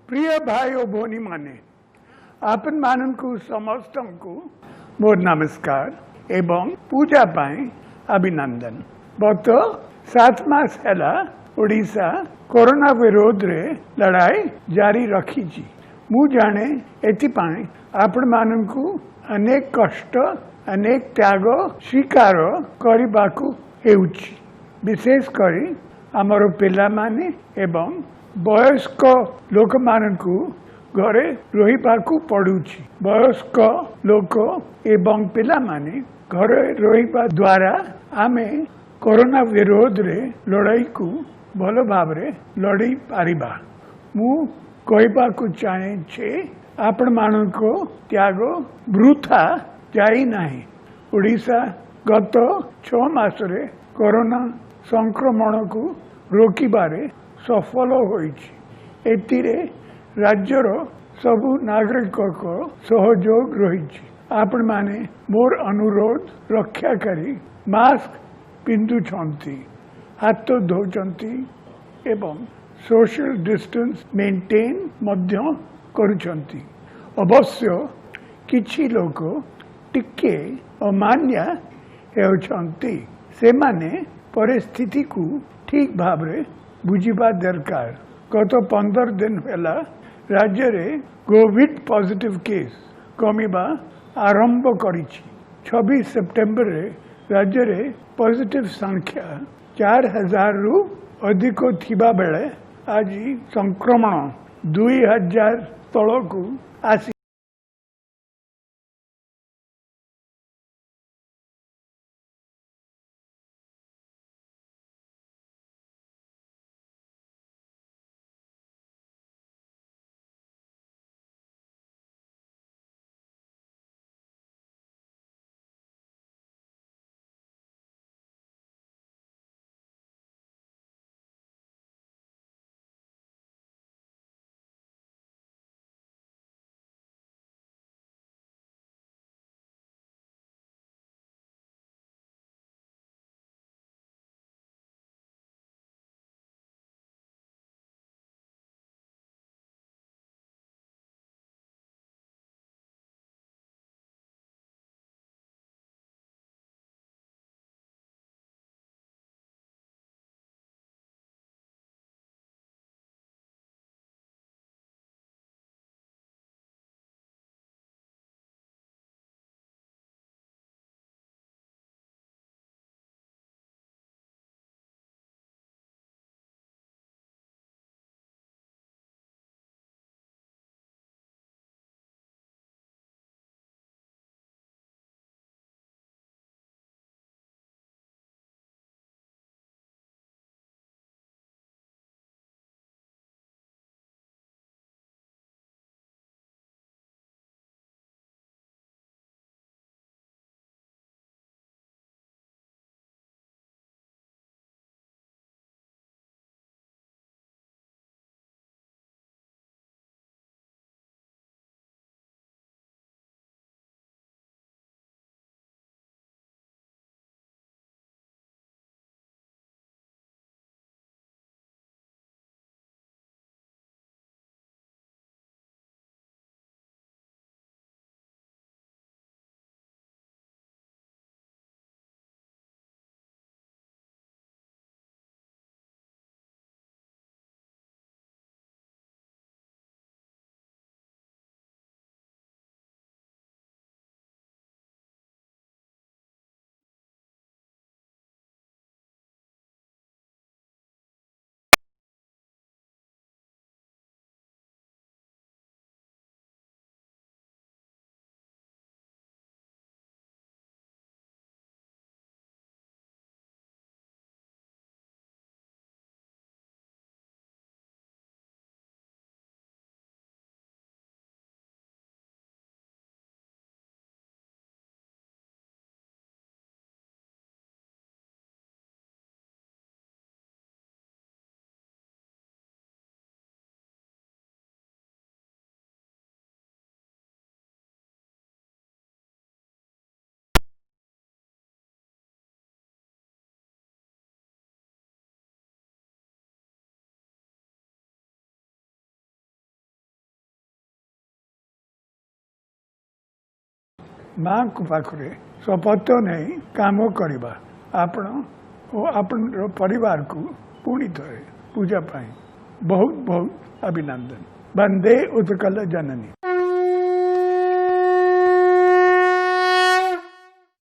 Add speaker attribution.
Speaker 1: प्रिय भाई और भौणी माने आपन माननकु समस्तंकु मोर नमस्कार एवं पूजा पाए अभिनंदन। गत 7 मास हैला ओडिशा कोरोना विरोध रे लड़ाई जारी रखी मु जाने एथिपाई आपण माननकु अनेक कष्ट अनेक त्याग स्वीकार करबाकू हेउची। विशेष करी आमर पिला माने एवं वयस्क लोक माननकु घरे रहिबाकू पड़ुछि। वयस्क लोक एवं पिला माने घरे रहिबा द्वारा आमे कोरोना विरोध रे लड़ाई को भल भाव रे लड़ी पारिबा। मु कहबाकू चाहे छे आपण माननको त्याग वृथा जाई नाही। ओडिशा गत 6 मास रे कोरोना संक्रमण को रोकिबारे सफल होइछि। एतिरे राज्यर सबु नागरिक को सहयोग रही। आपण माने मोर अनुरोध रक्षा करी मास्क पिंधुछंती, हाथ धोचंती एवं सोशल डिस्टेंस मेंटेन मध्य करुछंती। अवश्य किछि लोक टिके अमान्य हेउछंती। से माने परिस्थिति को ठीक भाव रे बुझिबा दरकार। गत 15 दिन पहला राज्य रे कोविड पॉजिटिव केस कमिबा आरंभ करिछि। 26 सितंबर रे राज्य रे पॉजिटिव संख्या 4000 रु अधिक थिबा बेले आज संक्रमण 2000 तलकू आसी। माँ को पाखरे शपथ नहीं काम करवा आपण और आपण परिवार को पुणी थे पूजा पाई बहुत बहुत अभिनंदन। वंदे उत्कल जननी।